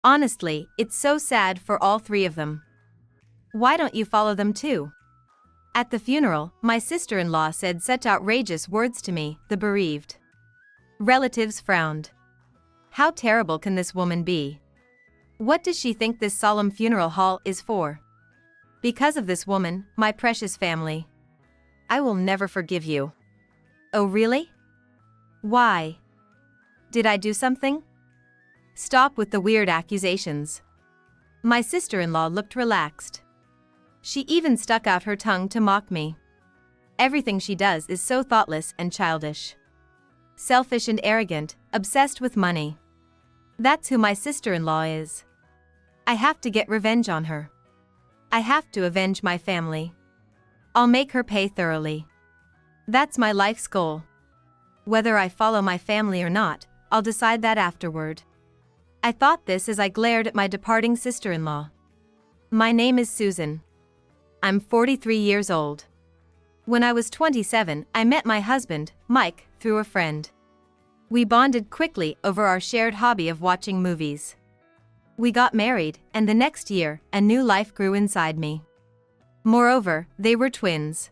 Honestly, it's so sad for all three of them. Why don't you follow them too? At the funeral, my sister-in-law said such outrageous words to me, the bereaved relatives frowned. How terrible can this woman be? What does she think this solemn funeral hall is for? Because of this woman, my precious family. I will never forgive you. Oh really? Why? Did I do something? Stop with the weird accusations. My sister-in-law looked relaxed. She even stuck out her tongue to mock me. Everything she does is so thoughtless and childish. Selfish and arrogant, obsessed with money. That's who my sister-in-law is. I have to get revenge on her. I have to avenge my family. I'll make her pay thoroughly. That's my life's goal. Whether I follow my family or not, I'll decide that afterward. I thought this as I glared at my departing sister-in-law. My name is Susan. I'm 43 years old. When I was 27, I met my husband, Mike, through a friend. We bonded quickly over our shared hobby of watching movies. We got married, and the next year, a new life grew inside me. Moreover, they were twins.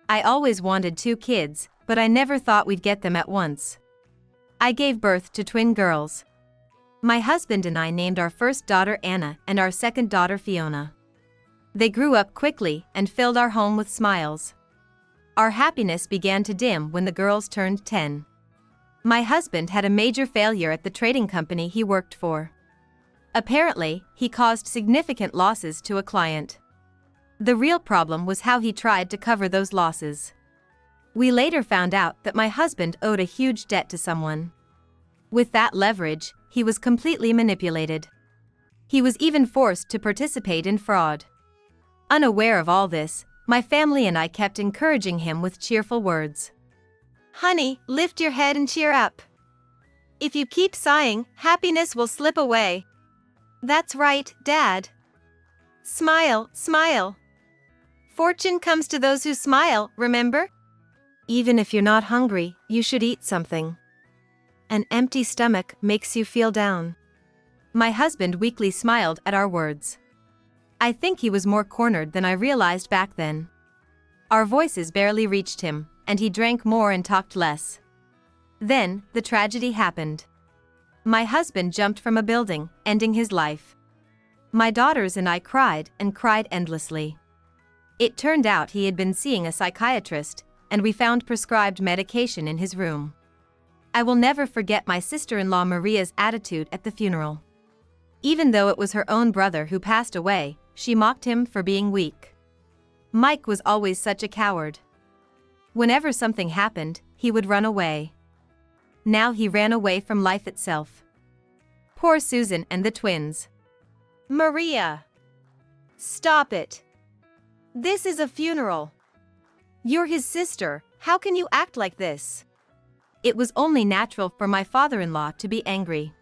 I always wanted 2 kids, but I never thought we'd get them at once. I gave birth to twin girls. My husband and I named our first daughter Anna and our second daughter Fiona. They grew up quickly and filled our home with smiles. Our happiness began to dim when the girls turned 10. My husband had a major failure at the trading company he worked for. Apparently, he caused significant losses to a client. The real problem was how he tried to cover those losses. We later found out that my husband owed a huge debt to someone. With that leverage, he was completely manipulated. He was even forced to participate in fraud. Unaware of all this, my family and I kept encouraging him with cheerful words. Honey, lift your head and cheer up. If you keep sighing, happiness will slip away. That's right, Dad. Smile, smile. Fortune comes to those who smile, remember? Even if you're not hungry, you should eat something. An empty stomach makes you feel down. My husband weakly smiled at our words. I think he was more cornered than I realized back then. Our voices barely reached him, and he drank more and talked less. Then, the tragedy happened. My husband jumped from a building, ending his life. My daughters and I cried and cried endlessly. It turned out he had been seeing a psychiatrist, and we found prescribed medication in his room. I will never forget my sister-in-law Maria's attitude at the funeral. Even though it was her own brother who passed away, she mocked him for being weak. Mike was always such a coward. Whenever something happened, he would run away. Now he ran away from life itself. Poor Susan and the twins. Maria! Stop it! This is a funeral. You're his sister, how can you act like this? It was only natural for my father-in-law to be angry.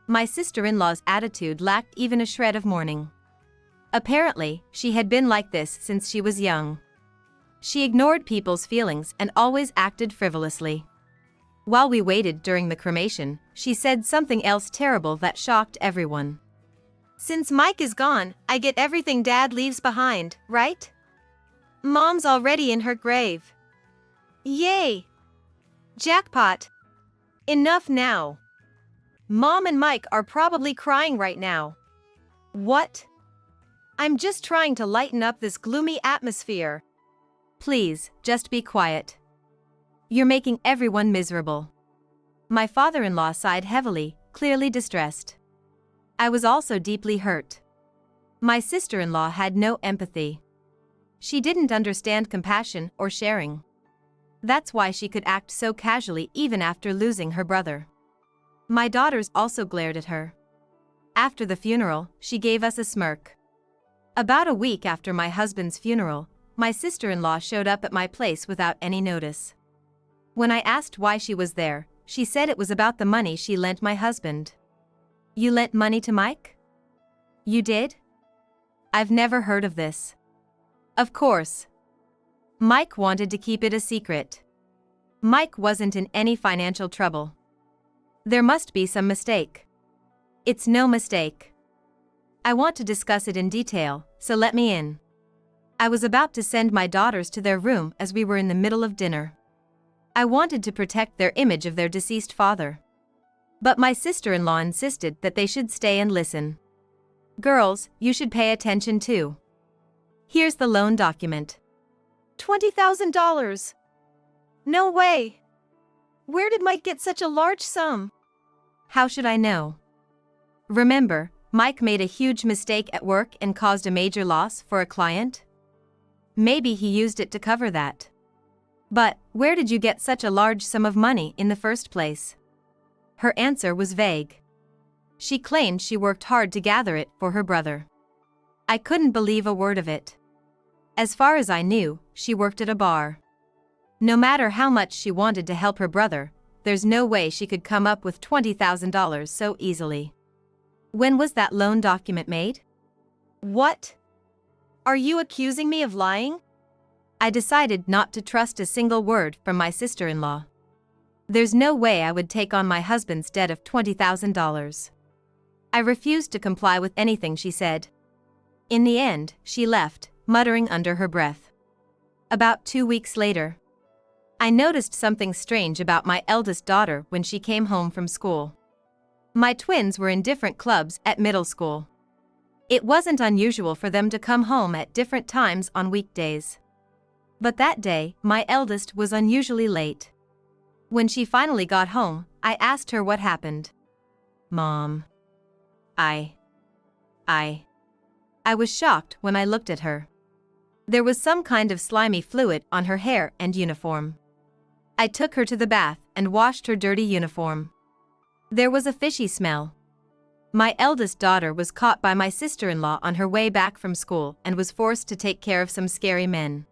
My sister-in-law's attitude lacked even a shred of mourning. Apparently, she had been like this since she was young. She ignored people's feelings and always acted frivolously. While we waited during the cremation, she said something else terrible that shocked everyone. Since Mike is gone, I get everything Dad leaves behind, right? Mom's already in her grave. Yay! Jackpot! Enough now. Mom and Mike are probably crying right now. What? I'm just trying to lighten up this gloomy atmosphere. Please, just be quiet. You're making everyone miserable. My father-in-law sighed heavily, clearly distressed. I was also deeply hurt. My sister-in-law had no empathy. She didn't understand compassion or sharing. That's why she could act so casually even after losing her brother. My daughters also glared at her. After the funeral, she gave us a smirk. About a week after my husband's funeral, my sister-in-law showed up at my place without any notice. When I asked why she was there, she said it was about the money she lent my husband. You lent money to Mike? You did? I've never heard of this. Of course. Mike wanted to keep it a secret. Mike wasn't in any financial trouble. There must be some mistake. It's no mistake. I want to discuss it in detail, so let me in. I was about to send my daughters to their room as we were in the middle of dinner. I wanted to protect their image of their deceased father. But my sister-in-law insisted that they should stay and listen. Girls, you should pay attention too. Here's the loan document. $20,000. No way. Where did Mike get such a large sum? How should I know? Remember, Mike made a huge mistake at work and caused a major loss for a client? Maybe he used it to cover that. But, where did you get such a large sum of money in the first place? Her answer was vague. She claimed she worked hard to gather it for her brother. I couldn't believe a word of it. As far as I knew, she worked at a bar. No matter how much she wanted to help her brother, there's no way she could come up with $20,000 so easily. When was that loan document made? What? Are you accusing me of lying? I decided not to trust a single word from my sister-in-law. There's no way I would take on my husband's debt of $20,000. I refused to comply with anything she said. In the end, she left, muttering under her breath. About 2 weeks later, I noticed something strange about my eldest daughter when she came home from school. My twins were in different clubs at middle school. It wasn't unusual for them to come home at different times on weekdays. But that day, my eldest was unusually late. When she finally got home, I asked her what happened. Mom. I was shocked when I looked at her. There was some kind of slimy fluid on her hair and uniform. I took her to the bath and washed her dirty uniform. There was a fishy smell. My eldest daughter was caught by my sister-in-law on her way back from school and was forced to take care of some scary men.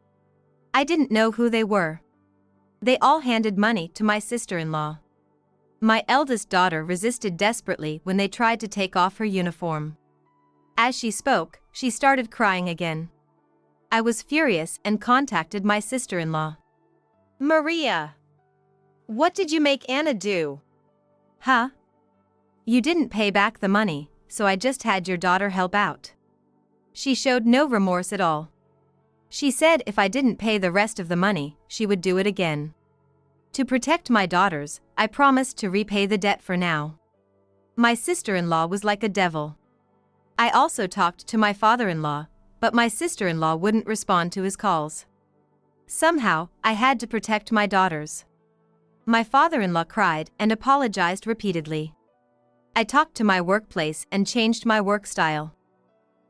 I didn't know who they were. They all handed money to my sister-in-law. My eldest daughter resisted desperately when they tried to take off her uniform. As she spoke, she started crying again. I was furious and contacted my sister-in-law. Maria, what did you make Anna do? Huh? You didn't pay back the money, so I just had your daughter help out. She showed no remorse at all. She said if I didn't pay the rest of the money, she would do it again. To protect my daughters, I promised to repay the debt for now. My sister-in-law was like a devil. I also talked to my father-in-law, but my sister-in-law wouldn't respond to his calls. Somehow, I had to protect my daughters. My father-in-law cried and apologized repeatedly. I talked to my workplace and changed my work style.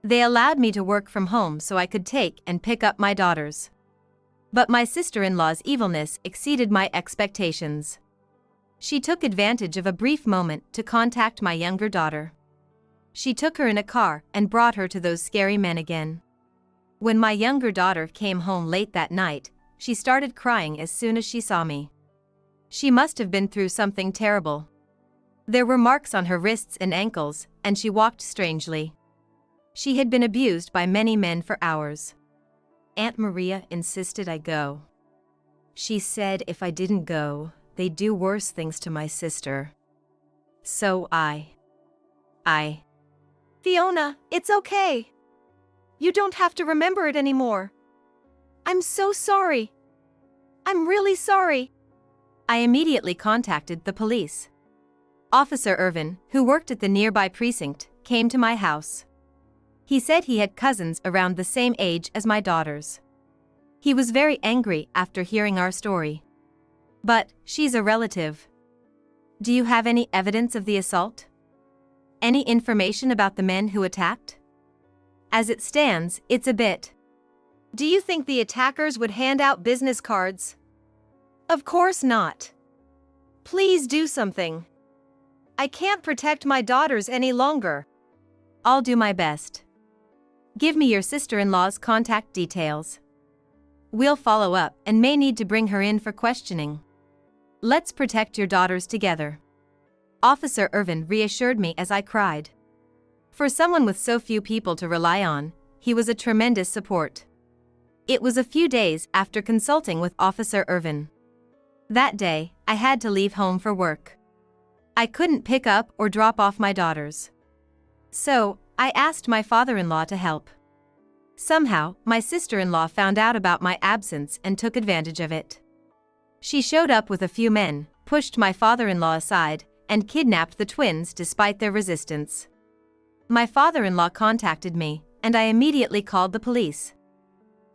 They allowed me to work from home so I could take and pick up my daughters. But my sister-in-law's evilness exceeded my expectations. She took advantage of a brief moment to contact my younger daughter. She took her in a car and brought her to those scary men again. When my younger daughter came home late that night, she started crying as soon as she saw me. She must have been through something terrible. There were marks on her wrists and ankles, and she walked strangely. She had been abused by many men for hours. Aunt Maria insisted I go. She said if I didn't go, they'd do worse things to my sister. So I. Fiona, it's okay. You don't have to remember it anymore. I'm so sorry. I'm really sorry. I immediately contacted the police. Officer Irvin, who worked at the nearby precinct, came to my house. He said he had cousins around the same age as my daughters. He was very angry after hearing our story. But, she's a relative. Do you have any evidence of the assault? Any information about the men who attacked? As it stands, it's a bit. Do you think the attackers would hand out business cards? Of course not. Please do something. I can't protect my daughters any longer. I'll do my best. Give me your sister-in-law's contact details. We'll follow up and may need to bring her in for questioning. Let's protect your daughters together. Officer Irvin reassured me as I cried. For someone with so few people to rely on, he was a tremendous support. It was a few days after consulting with Officer Irvin. That day, I had to leave home for work. I couldn't pick up or drop off my daughters. So, I asked my father-in-law to help. Somehow, my sister-in-law found out about my absence and took advantage of it. She showed up with a few men, pushed my father-in-law aside, and kidnapped the twins despite their resistance. My father-in-law contacted me, and I immediately called the police.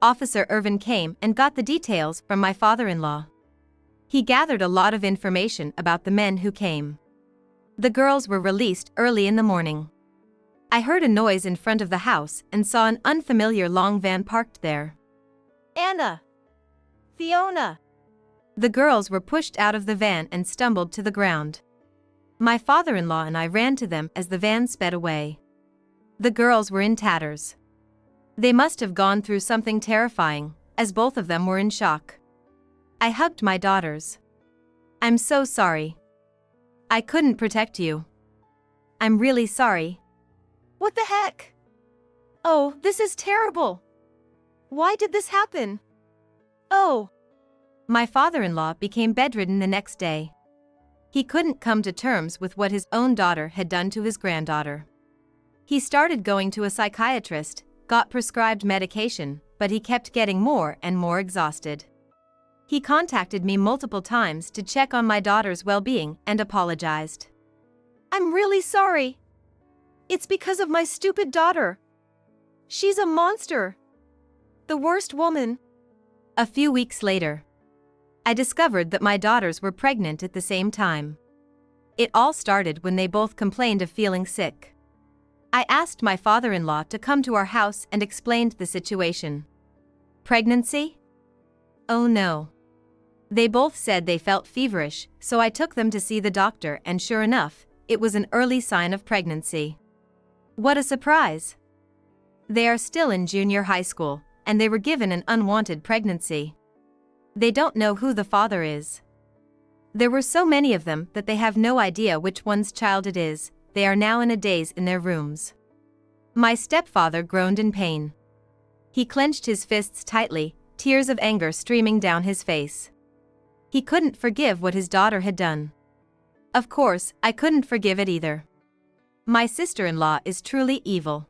Officer Irvin came and got the details from my father-in-law. He gathered a lot of information about the men who came. The girls were released early in the morning. I heard a noise in front of the house and saw an unfamiliar long van parked there. Anna! Fiona! The girls were pushed out of the van and stumbled to the ground. My father-in-law and I ran to them as the van sped away. The girls were in tatters. They must have gone through something terrifying, as both of them were in shock. I hugged my daughters. "I'm so sorry. I couldn't protect you. I'm really sorry." What the heck? Oh, this is terrible. Why did this happen? Oh. My father-in-law became bedridden the next day. He couldn't come to terms with what his own daughter had done to his granddaughter. He started going to a psychiatrist, got prescribed medication, but he kept getting more and more exhausted. He contacted me multiple times to check on my daughter's well-being and apologized. "I'm really sorry. It's because of my stupid daughter. She's a monster. The worst woman." A few weeks later, I discovered that my daughters were pregnant at the same time. It all started when they both complained of feeling sick. I asked my father-in-law to come to our house and explained the situation. Pregnancy? Oh no. They both said they felt feverish, so I took them to see the doctor, and sure enough, it was an early sign of pregnancy. What a surprise! They are still in junior high school, and they were given an unwanted pregnancy. They don't know who the father is. There were so many of them that they have no idea which one's child it is. They are now in a daze in their rooms. My stepfather groaned in pain. He clenched his fists tightly, tears of anger streaming down his face. He couldn't forgive what his daughter had done. Of course, I couldn't forgive it either. My sister-in-law is truly evil.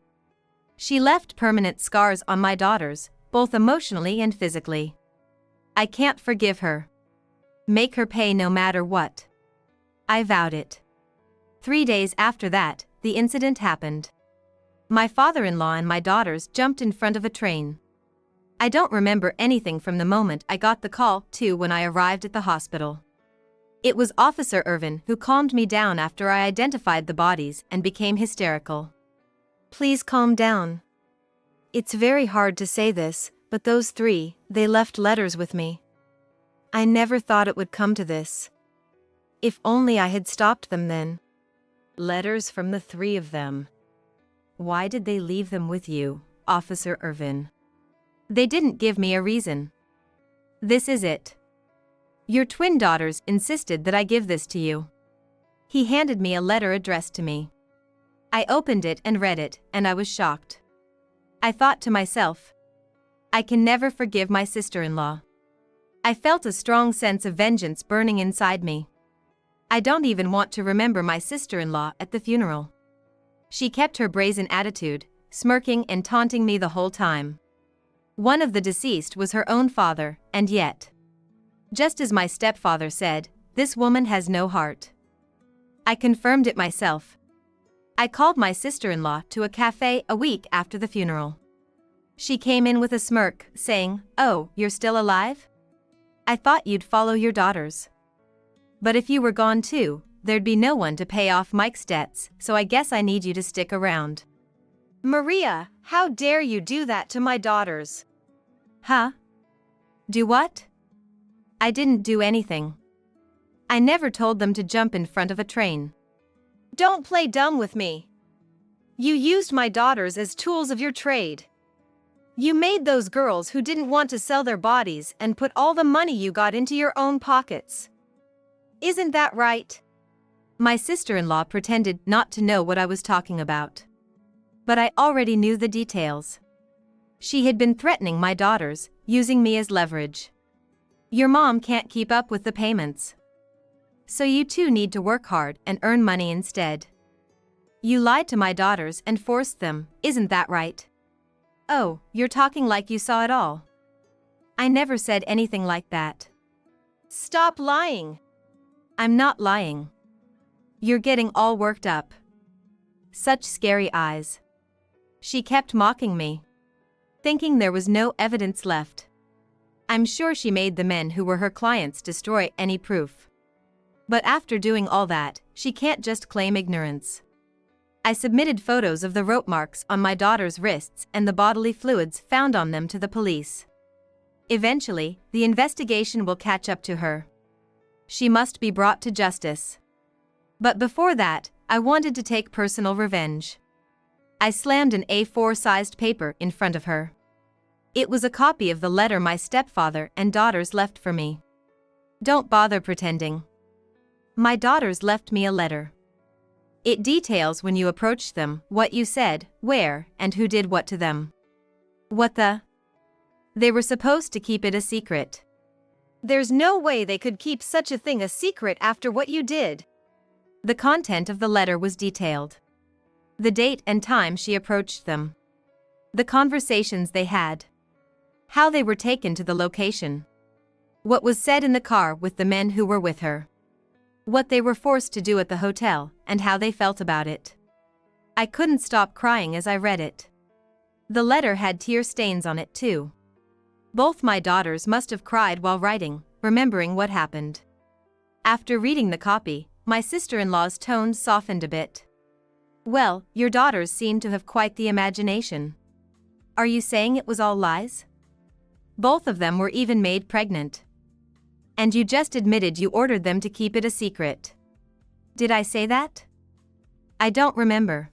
She left permanent scars on my daughters, both emotionally and physically. I can't forgive her. Make her pay no matter what. I vowed it. 3 days after that, the incident happened. My father-in-law and my daughters jumped in front of a train. I don't remember anything from the moment I got the call to when I arrived at the hospital. It was Officer Irvin who calmed me down after I identified the bodies and became hysterical. "Please calm down. It's very hard to say this, but those three, they left letters with me. I never thought it would come to this. If only I had stopped them then." Letters from the three of them. Why did they leave them with you, Officer Irvin? They didn't give me a reason. This is it. Your twin daughters insisted that I give this to you. He handed me a letter addressed to me. I opened it and read it, and I was shocked. I thought to myself, I can never forgive my sister-in-law. I felt a strong sense of vengeance burning inside me. I don't even want to remember my sister-in-law at the funeral. She kept her brazen attitude, smirking and taunting me the whole time. One of the deceased was her own father, and yet, just as my stepfather said, this woman has no heart. I confirmed it myself. I called my sister-in-law to a cafe a week after the funeral. She came in with a smirk, saying, "Oh, you're still alive? I thought you'd follow your daughters. But if you were gone too, there'd be no one to pay off Mike's debts, so I guess I need you to stick around." "Maria, how dare you do that to my daughters?" Huh? Do what? I didn't do anything. I never told them to jump in front of a train. "Don't play dumb with me. You used my daughters as tools of your trade. You made those girls who didn't want to sell their bodies and put all the money you got into your own pockets. Isn't that right?" My sister-in-law pretended not to know what I was talking about. But I already knew the details. She had been threatening my daughters, using me as leverage. Your mom can't keep up with the payments. So you too need to work hard and earn money instead. You lied to my daughters and forced them, isn't that right? Oh, you're talking like you saw it all. I never said anything like that. Stop lying. I'm not lying. You're getting all worked up. Such scary eyes. She kept mocking me, thinking there was no evidence left. I'm sure she made the men who were her clients destroy any proof. But after doing all that, she can't just claim ignorance. I submitted photos of the rope marks on my daughter's wrists and the bodily fluids found on them to the police. Eventually, the investigation will catch up to her. She must be brought to justice. But before that, I wanted to take personal revenge. I slammed an A4-sized paper in front of her. It was a copy of the letter my stepfather and daughters left for me. Don't bother pretending. My daughters left me a letter. It details when you approached them, what you said, where, and who did what to them. What the? They were supposed to keep it a secret. There's no way they could keep such a thing a secret after what you did. The content of the letter was detailed. The date and time she approached them. The conversations they had. How they were taken to the location. What was said in the car with the men who were with her. What they were forced to do at the hotel, and how they felt about it. I couldn't stop crying as I read it. The letter had tear stains on it too. Both my daughters must have cried while writing, remembering what happened. After reading the copy, my sister-in-law's tone softened a bit. Well, your daughters seem to have quite the imagination. Are you saying it was all lies? Both of them were even made pregnant. And you just admitted you ordered them to keep it a secret. Did I say that? I don't remember.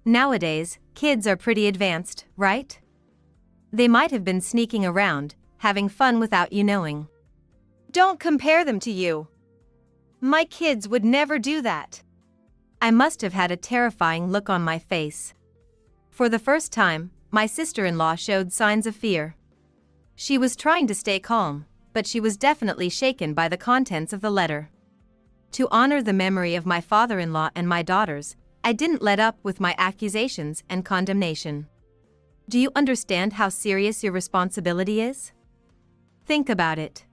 Nowadays, kids are pretty advanced, right? They might have been sneaking around, having fun without you knowing. Don't compare them to you. My kids would never do that. I must have had a terrifying look on my face. For the first time, my sister-in-law showed signs of fear. She was trying to stay calm, but she was definitely shaken by the contents of the letter. To honor the memory of my father-in-law and my daughters, I didn't let up with my accusations and condemnation. Do you understand how serious your responsibility is? Think about it.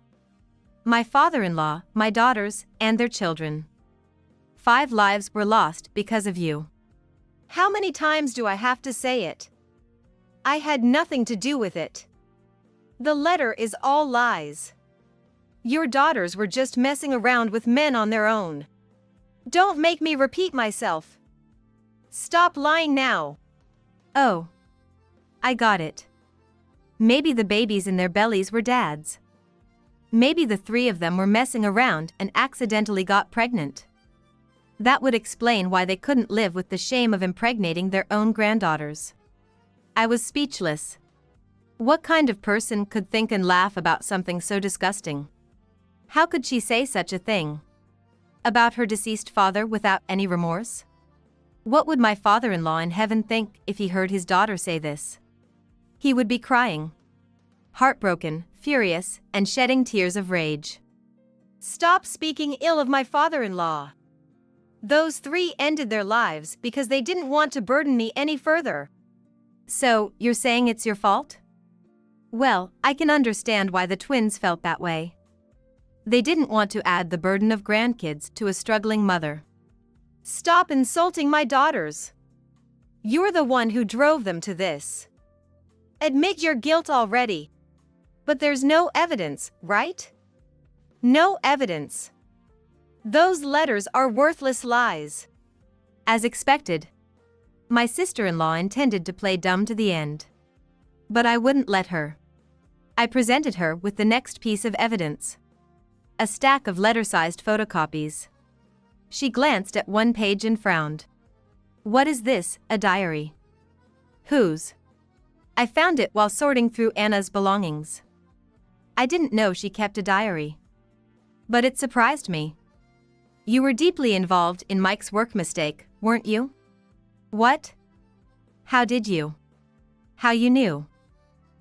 My father-in-law, my daughters, and their children. 5 lives were lost because of you. How many times do I have to say it? I had nothing to do with it. The letter is all lies. Your daughters were just messing around with men on their own. Don't make me repeat myself. Stop lying now. Oh. I got it. Maybe the babies in their bellies were dad's. Maybe the 3 of them were messing around and accidentally got pregnant. That would explain why they couldn't live with the shame of impregnating their own granddaughters. I was speechless. What kind of person could think and laugh about something so disgusting? How could she say such a thing? About her deceased father without any remorse? What would my father-in-law in heaven think if he heard his daughter say this? He would be crying. Heartbroken, furious, and shedding tears of rage. Stop speaking ill of my father-in-law. Those 3 ended their lives because they didn't want to burden me any further. So, you're saying it's your fault? Well, I can understand why the twins felt that way. They didn't want to add the burden of grandkids to a struggling mother. Stop insulting my daughters. You're the one who drove them to this. Admit your guilt already. But there's no evidence, right? No evidence. Those letters are worthless lies. As expected. My sister-in-law intended to play dumb to the end. But I wouldn't let her. I presented her with the next piece of evidence. A stack of letter-sized photocopies. She glanced at one page and frowned. What is this, a diary? Whose? I found it while sorting through Anna's belongings. I didn't know she kept a diary. But it surprised me. You were deeply involved in Mike's work mistake, weren't you? What? How did you? How you knew?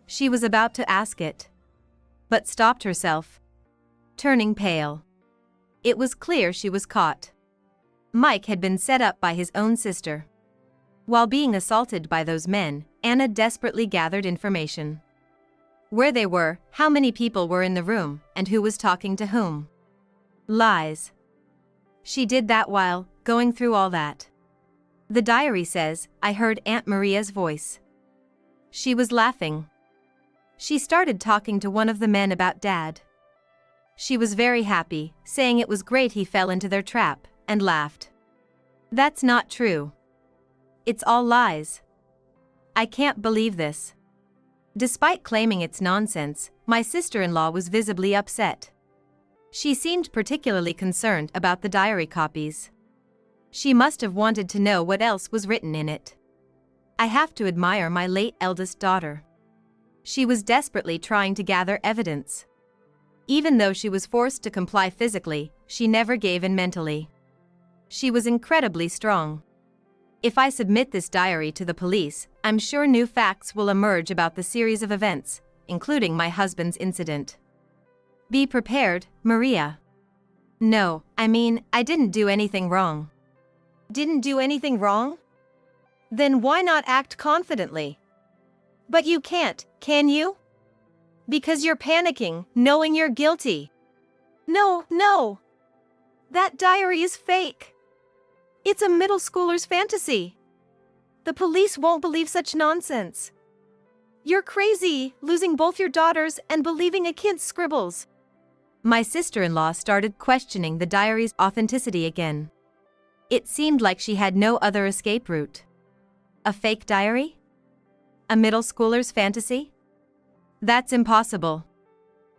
She was about to ask it. But stopped herself. Turning pale. It was clear she was caught. Mike had been set up by his own sister. While being assaulted by those men, Anna desperately gathered information. Where they were, how many people were in the room, and who was talking to whom. Lies. She did that while going through all that. The diary says, I heard Aunt Maria's voice. She was laughing. She started talking to one of the men about Dad. She was very happy, saying it was great he fell into their trap, and laughed. That's not true. It's all lies. I can't believe this. Despite claiming it's nonsense, my sister-in-law was visibly upset. She seemed particularly concerned about the diary copies. She must have wanted to know what else was written in it. I have to admire my late eldest daughter. She was desperately trying to gather evidence. Even though she was forced to comply physically, she never gave in mentally. She was incredibly strong. If I submit this diary to the police, I'm sure new facts will emerge about the series of events, including my husband's incident. Be prepared, Maria. No, I mean, I didn't do anything wrong. Didn't do anything wrong? Then why not act confidently? But you can't, can you? Because you're panicking, knowing you're guilty. No. That diary is fake. It's a middle schooler's fantasy. The police won't believe such nonsense. You're crazy, losing both your daughters and believing a kid's scribbles. My sister-in-law started questioning the diary's authenticity again. It seemed like she had no other escape route. A fake diary? A middle schooler's fantasy? That's impossible.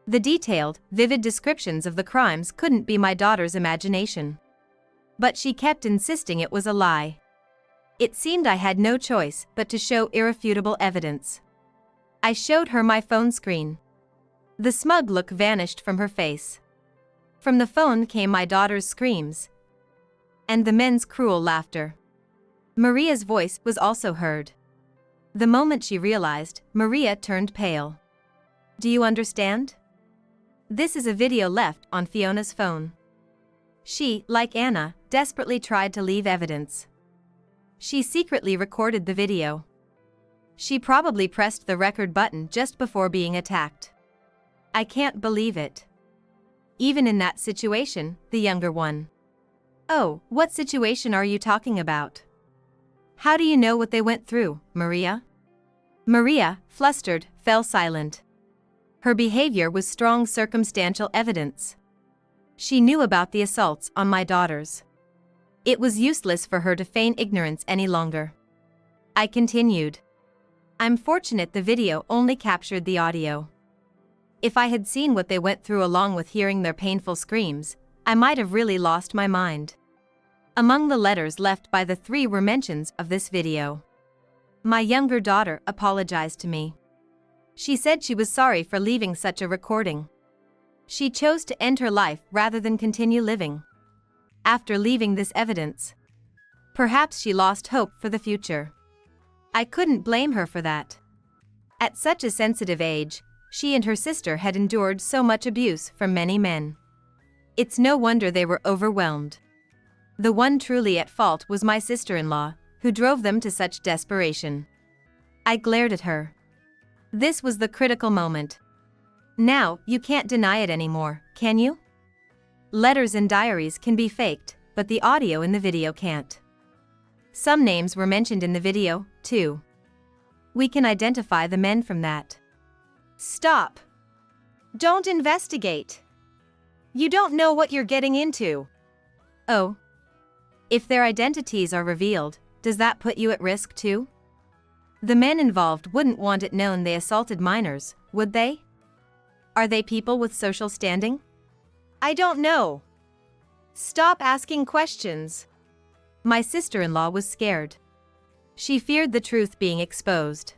The detailed, vivid descriptions of the crimes couldn't be my daughter's imagination. But she kept insisting it was a lie. It seemed I had no choice but to show irrefutable evidence. I showed her my phone screen. The smug look vanished from her face. From the phone came my daughter's screams. And the men's cruel laughter. Maria's voice was also heard. The moment she realized, Maria turned pale. Do you understand? This is a video left on Fiona's phone. She, like Anna, desperately tried to leave evidence. She secretly recorded the video. She probably pressed the record button just before being attacked. I can't believe it. Even in that situation, the younger one. Oh, what situation are you talking about? How do you know what they went through, Maria? Maria, flustered, fell silent. Her behavior was strong circumstantial evidence. She knew about the assaults on my daughters. It was useless for her to feign ignorance any longer. I continued. I'm fortunate the video only captured the audio. If I had seen what they went through along with hearing their painful screams, I might have really lost my mind. Among the letters left by the three were mentions of this video. My younger daughter apologized to me. She said she was sorry for leaving such a recording. She chose to end her life rather than continue living. After leaving this evidence, perhaps she lost hope for the future. I couldn't blame her for that. At such a sensitive age, she and her sister had endured so much abuse from many men. It's no wonder they were overwhelmed. The one truly at fault was my sister-in-law, who drove them to such desperation. I glared at her. This was the critical moment. Now, you can't deny it anymore, can you? Letters and diaries can be faked, but the audio in the video can't. Some names were mentioned in the video, too. We can identify the men from that. Stop. Don't investigate. You don't know what you're getting into. Oh. If their identities are revealed, does that put you at risk too? The men involved wouldn't want it known they assaulted minors, would they? Are they people with social standing? I don't know. Stop asking questions. My sister-in-law was scared. She feared the truth being exposed.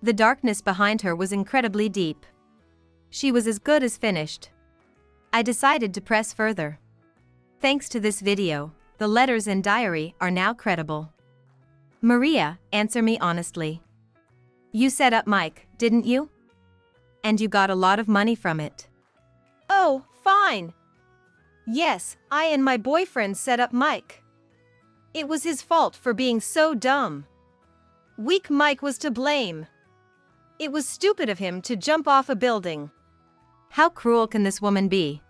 The darkness behind her was incredibly deep. She was as good as finished. I decided to press further. Thanks to this video, the letters and diary are now credible. Maria, answer me honestly. You set up Mike, didn't you? And you got a lot of money from it. Oh, fine. Yes, I and my boyfriend set up Mike. It was his fault for being so dumb. Weak Mike was to blame. It was stupid of him to jump off a building. How cruel can this woman be?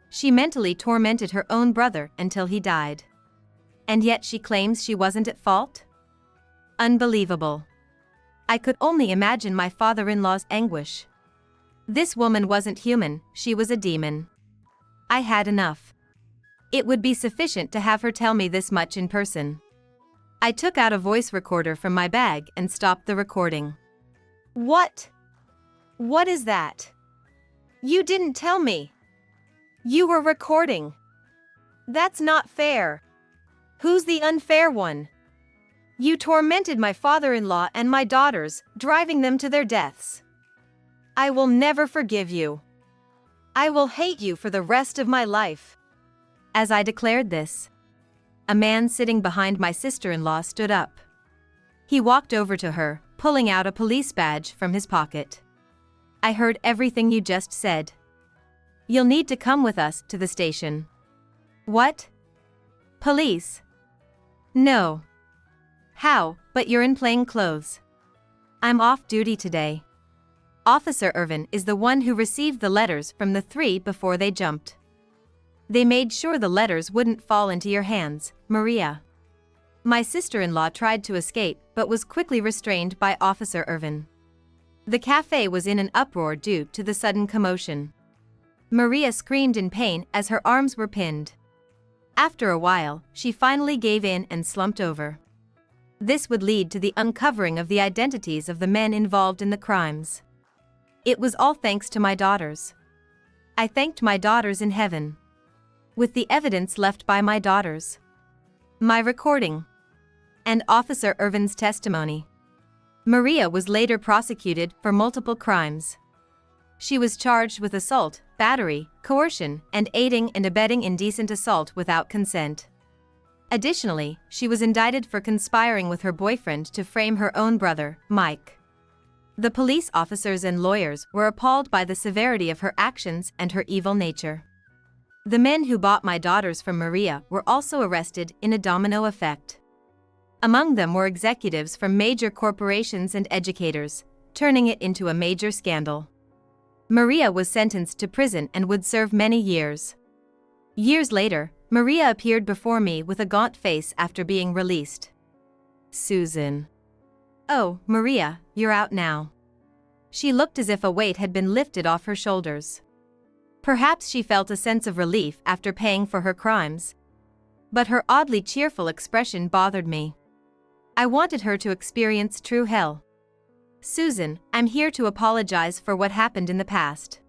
She mentally tormented her own brother until he died. And yet she claims she wasn't at fault? Unbelievable. I could only imagine my father-in-law's anguish. This woman wasn't human, she was a demon. I had enough. It would be sufficient to have her tell me this much in person. I took out a voice recorder from my bag and stopped the recording. What? What is that? You didn't tell me. You were recording. That's not fair. Who's the unfair one? You tormented my father-in-law and my daughters, driving them to their deaths. I will never forgive you. I will hate you for the rest of my life. As I declared this, a man sitting behind my sister-in-law stood up. He walked over to her, pulling out a police badge from his pocket. I heard everything you just said. You'll need to come with us to the station. What? Police? No. How, but you're in plain clothes. I'm off duty today. Officer Irvin is the one who received the letters from the three before they jumped. They made sure the letters wouldn't fall into your hands, Maria. My sister-in-law tried to escape but was quickly restrained by Officer Irvin. The cafe was in an uproar due to the sudden commotion. Maria screamed in pain as her arms were pinned. After a while, she finally gave in and slumped over. This would lead to the uncovering of the identities of the men involved in the crimes. It was all thanks to my daughters. I thanked my daughters in heaven. With the evidence left by my daughters, my recording, and Officer Irvin's testimony, Maria was later prosecuted for multiple crimes. She was charged with assault, battery, coercion, and aiding and abetting indecent assault without consent. Additionally, she was indicted for conspiring with her boyfriend to frame her own brother, Mike. The police officers and lawyers were appalled by the severity of her actions and her evil nature. The men who bought my daughters from Maria were also arrested in a domino effect. Among them were executives from major corporations and educators, turning it into a major scandal. Maria was sentenced to prison and would serve many years. Years later, Maria appeared before me with a gaunt face after being released. Susan. Oh, Maria, you're out now. She looked as if a weight had been lifted off her shoulders. Perhaps she felt a sense of relief after paying for her crimes. But her oddly cheerful expression bothered me. I wanted her to experience true hell. Susan, I'm here to apologize for what happened in the past.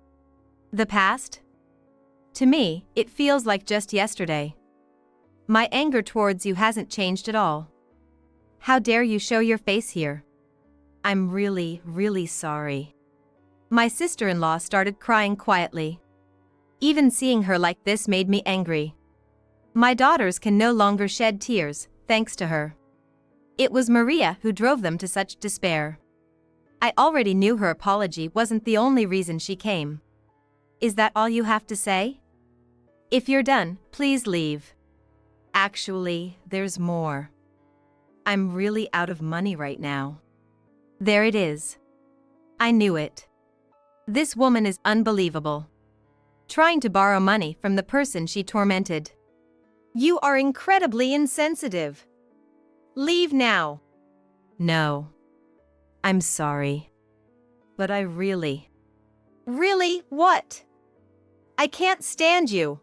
The past? To me, it feels like just yesterday. My anger towards you hasn't changed at all. How dare you show your face here? I'm really, really sorry. My sister-in-law started crying quietly. Even seeing her like this made me angry. My daughters can no longer shed tears, thanks to her. It was Maria who drove them to such despair. I already knew her apology wasn't the only reason she came. Is that all you have to say? If you're done, please leave. Actually, there's more. I'm really out of money right now. There it is. I knew it. This woman is unbelievable. Trying to borrow money from the person she tormented. You are incredibly insensitive. Leave now. No. I'm sorry. But I really. Really, what? I can't stand you.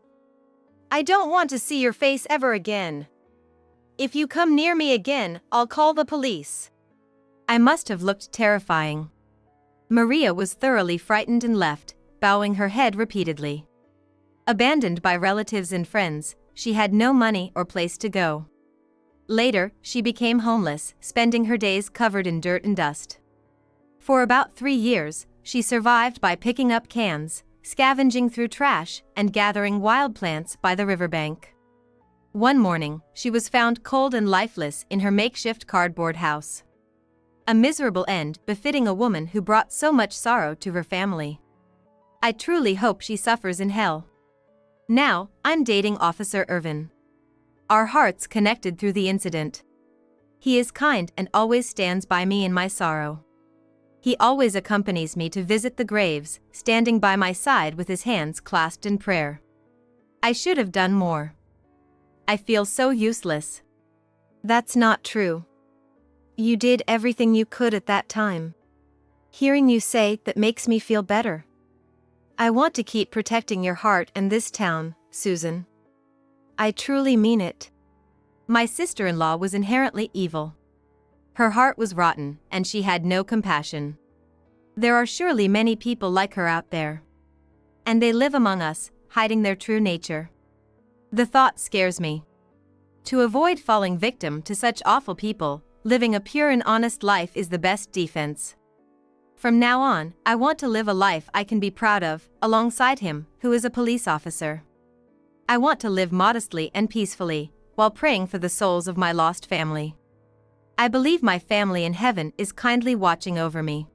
I don't want to see your face ever again. If you come near me again, I'll call the police. I must have looked terrifying. Maria was thoroughly frightened and left, bowing her head repeatedly. Abandoned by relatives and friends, she had no money or place to go. Later, she became homeless, spending her days covered in dirt and dust. For about 3 years, she survived by picking up cans, scavenging through trash, and gathering wild plants by the riverbank. One morning, she was found cold and lifeless in her makeshift cardboard house. A miserable end befitting a woman who brought so much sorrow to her family. I truly hope she suffers in hell. Now, I'm dating Officer Irvin. Our hearts connected through the incident. He is kind and always stands by me in my sorrow. He always accompanies me to visit the graves, standing by my side with his hands clasped in prayer. I should have done more. I feel so useless. That's not true. You did everything you could at that time. Hearing you say that makes me feel better. I want to keep protecting your heart and this town, Susan. I truly mean it. My sister-in-law was inherently evil. Her heart was rotten, and she had no compassion. There are surely many people like her out there. And they live among us, hiding their true nature. The thought scares me. To avoid falling victim to such awful people, living a pure and honest life is the best defense. From now on, I want to live a life I can be proud of, alongside him, who is a police officer. I want to live modestly and peacefully, while praying for the souls of my lost family. I believe my family in heaven is kindly watching over me.